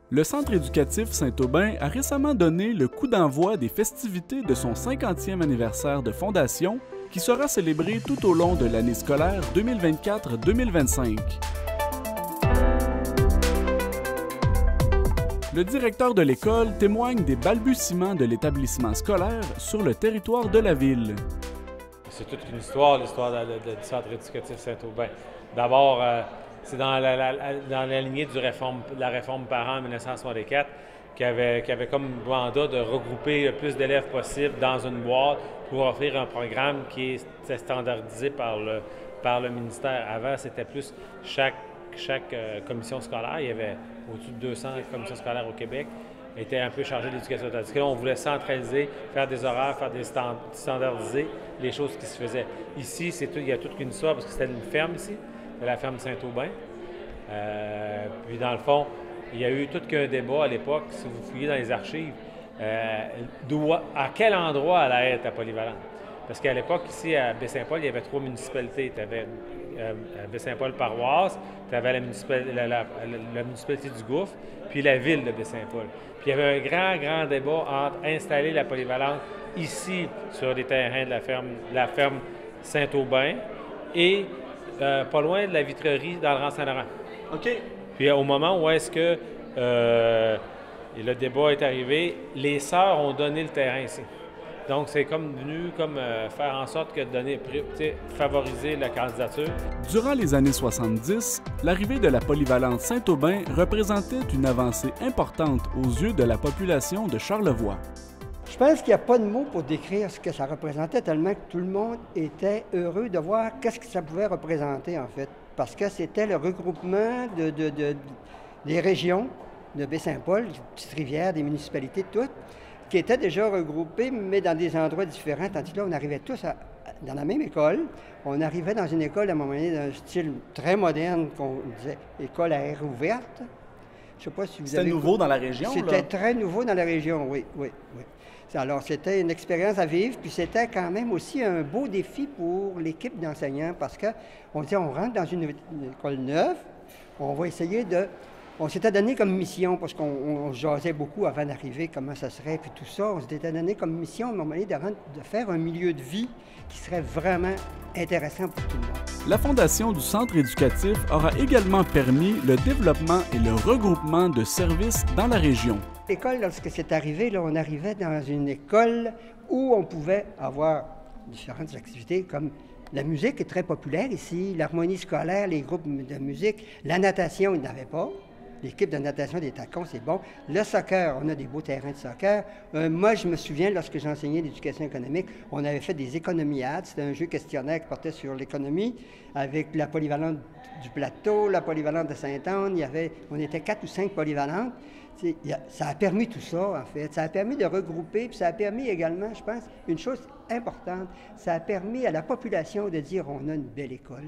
Le Centre éducatif Saint-Aubin a récemment donné le coup d'envoi des festivités de son 50e anniversaire de fondation qui sera célébré tout au long de l'année scolaire 2024-2025. Le directeur de l'école témoigne des balbutiements de l'établissement scolaire sur le territoire de la ville. C'est toute une histoire, l'histoire du Centre éducatif Saint-Aubin. D'abord, c'est dans la lignée de la réforme parents en 1964 qui avait comme mandat de regrouper le plus d'élèves possible dans une boîte pour offrir un programme qui était standardisé par le ministère. Avant, c'était plus chaque commission scolaire. Il y avait au-dessus de 200 commissions scolaires au Québec était un peu chargé de l'éducation. Tandis que là, on voulait centraliser, faire des horaires, standardiser les choses qui se faisaient. Ici, il y a toute une histoire parce que c'était une ferme ici, la ferme Saint-Aubin. Puis dans le fond, il y a eu tout qu'un débat à l'époque, si vous fouillez dans les archives, à quel endroit allait être la polyvalente. Parce qu'à l'époque, ici, à Baie-Saint-Paul, il y avait 3 municipalités. Tu avais Baie-Saint-Paul-Paroisse, tu avais la municipalité du Gouffre, puis la ville de Baie-Saint-Paul. Puis il y avait un grand débat entre installer la polyvalente ici, sur les terrains de la ferme Saint-Aubin, et pas loin de la vitrerie dans le rang Saint-Laurent. OK. Puis au moment où est-ce que le débat est arrivé, les sœurs ont donné le terrain ici. Donc, c'est venu faire en sorte que favoriser la candidature. Durant les années 70, l'arrivée de la polyvalente Saint-Aubin représentait une avancée importante aux yeux de la population de Charlevoix. Je pense qu'il n'y a pas de mots pour décrire ce que ça représentait, tellement que tout le monde était heureux de voir qu'est-ce que ça pouvait représenter, en fait. Parce que c'était le regroupement des régions de Baie-Saint-Paul, des petites rivières, des municipalités, toutes, qui étaient déjà regroupés, mais dans des endroits différents. Tandis que là, on arrivait tous dans la même école. On arrivait dans une école, à un moment donné, d'un style très moderne, qu'on disait école à air ouverte. Je sais pas si vous avez... C'était nouveau dans la région, là? C'était très nouveau dans la région, oui. Alors, c'était une expérience à vivre, puis c'était quand même aussi un beau défi pour l'équipe d'enseignants, parce qu'on disait, on rentre dans une école neuve, on va essayer de... On s'était donné comme mission, parce qu'on jasait beaucoup avant d'arriver, comment ça serait, puis tout ça. On s'était donné comme mission, à un moment donné, de faire un milieu de vie qui serait vraiment intéressant pour tout le monde. La fondation du centre éducatif aura également permis le développement et le regroupement de services dans la région. L'école, lorsque c'est arrivé, là, on arrivait dans une école où on pouvait avoir différentes activités comme la musique est très populaire ici, l'harmonie scolaire, les groupes de musique, la natation, il n'y en avait pas. L'équipe de natation des Tacons, c'est bon. Le soccer, on a des beaux terrains de soccer. Moi, je me souviens, lorsque j'enseignais l'éducation économique, on avait fait des économiades. C'était un jeu questionnaire qui portait sur l'économie, avec la polyvalente du Plateau, la polyvalente de Sainte-Anne. On était 4 ou 5 polyvalentes. Ça a permis tout ça, en fait. Ça a permis de regrouper, puis ça a permis également, je pense, une chose importante, ça a permis à la population de dire on a une belle école,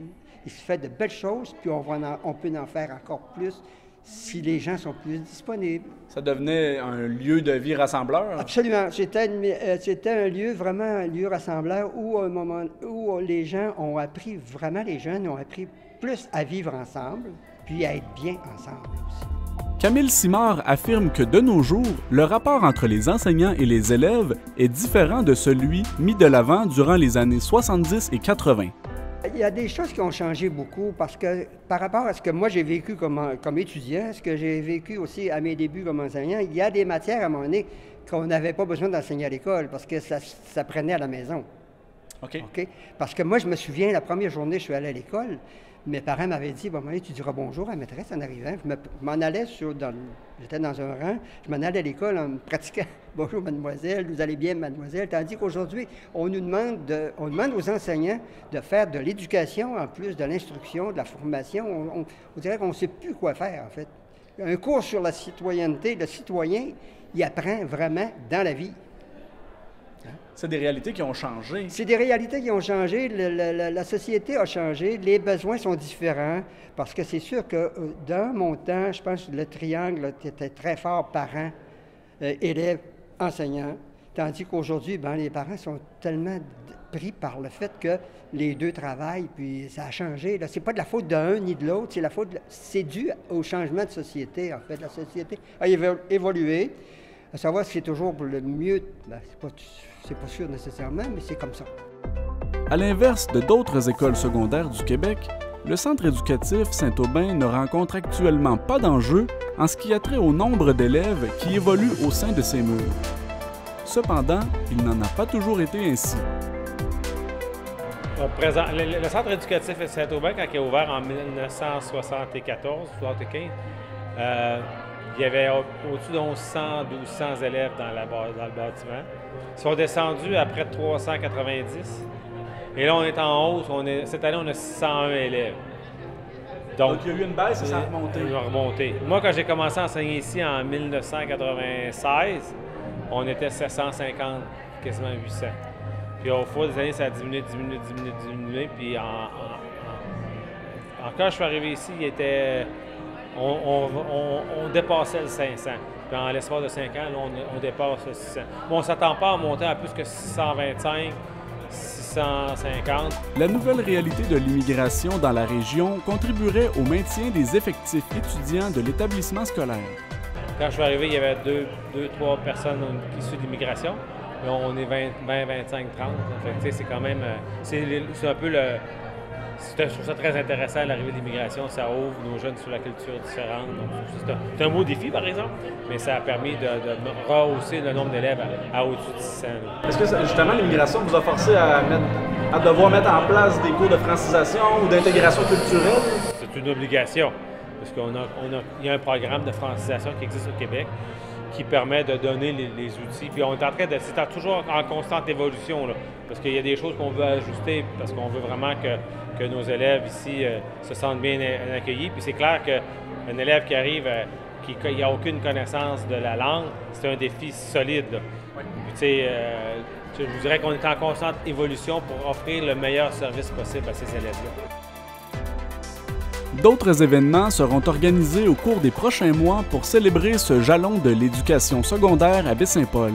il se fait de belles choses, puis on peut en faire encore plus si les gens sont plus disponibles. Ça devenait un lieu de vie rassembleur? Absolument. C'était un lieu, vraiment un lieu rassembleur où les gens ont appris, vraiment les jeunes ont appris plus à vivre ensemble, puis à être bien ensemble aussi. Camille Simard affirme que de nos jours, le rapport entre les enseignants et les élèves est différent de celui mis de l'avant durant les années 70 et 80. Il y a des choses qui ont changé beaucoup parce que par rapport à ce que moi j'ai vécu comme étudiant, ce que j'ai vécu aussi à mes débuts comme enseignant, il y a des matières à un moment donné qu'on n'avait pas besoin d'enseigner à l'école parce que ça prenait à la maison. OK. Parce que moi, je me souviens, la première journée, je suis allé à l'école, mes parents m'avaient dit, bon, tu diras bonjour à la maîtresse en arrivant. Je m'en allais j'étais dans un rang, je m'en allais à l'école en me pratiquant bonjour mademoiselle, vous allez bien mademoiselle, tandis qu'aujourd'hui, on demande aux enseignants de faire de l'éducation en plus de l'instruction, de la formation. On dirait qu'on ne sait plus quoi faire, en fait. Un cours sur la citoyenneté, le citoyen, il apprend vraiment dans la vie. C'est des réalités qui ont changé. C'est des réalités qui ont changé. La société a changé. Les besoins sont différents. Parce que c'est sûr que dans mon temps, je pense que le triangle était très fort parents, élèves, enseignants. Tandis qu'aujourd'hui, les parents sont tellement pris par le fait que les deux travaillent, puis ça a changé. Ce n'est pas de la faute d'un ni de l'autre, c'est dû au changement de société, en fait. La société a évolué. À savoir si c'est toujours pour le mieux, ben, c'est pas sûr nécessairement, mais c'est comme ça. À l'inverse de d'autres écoles secondaires du Québec, le Centre éducatif Saint-Aubin ne rencontre actuellement pas d'enjeu en ce qui a trait au nombre d'élèves qui évoluent au sein de ses murs. Cependant, il n'en a pas toujours été ainsi. Le Centre éducatif Saint-Aubin, quand il a ouvert en 1974-75, il y avait au-dessus de 1100-1200 élèves dans le bâtiment. Ils sont descendus à près de 390. Et là, on est en hausse. Cette année, on a 601 élèves. Donc il y a eu une baisse et ça a remonté. Ça a remonté. Moi, quand j'ai commencé à enseigner ici en 1996, on était 750, quasiment 800. Puis au fil des années, ça a diminué. Puis quand je suis arrivé ici, on dépassait le 500. Puis en l'espace de 5 ans, là, on dépasse le 600. Bon, on ne s'attend pas à monter à plus que 625, 650. La nouvelle réalité de l'immigration dans la région contribuerait au maintien des effectifs étudiants de l'établissement scolaire. Quand je suis arrivé, il y avait 2-3 personnes issues de l'immigration. Là, on est 20, 25, 30. Fait que, c'est quand même... C'est un peu le... Je trouve ça très intéressant, l'arrivée de l'immigration. Ça ouvre nos jeunes sur la culture différente. C'est un beau défi, par exemple, mais ça a permis de rehausser le nombre d'élèves à au-dessus de 600. Est-ce que justement l'immigration vous a forcé à devoir mettre en place des cours de francisation ou d'intégration culturelle? C'est une obligation, parce qu'il y a un programme de francisation qui existe au Québec qui permet de donner les outils. Puis on est en train de... C'est toujours en constante évolution, là, parce qu'il y a des choses qu'on veut ajuster, parce qu'on veut vraiment que nos élèves ici se sentent bien accueillis. Puis c'est clair qu'un élève qui arrive, qui n'a aucune connaissance de la langue, c'est un défi solide, là. Oui. Puis tu sais, je vous dirais qu'on est en constante évolution pour offrir le meilleur service possible à ces élèves-là. D'autres événements seront organisés au cours des prochains mois pour célébrer ce jalon de l'éducation secondaire à Baie-Saint-Paul.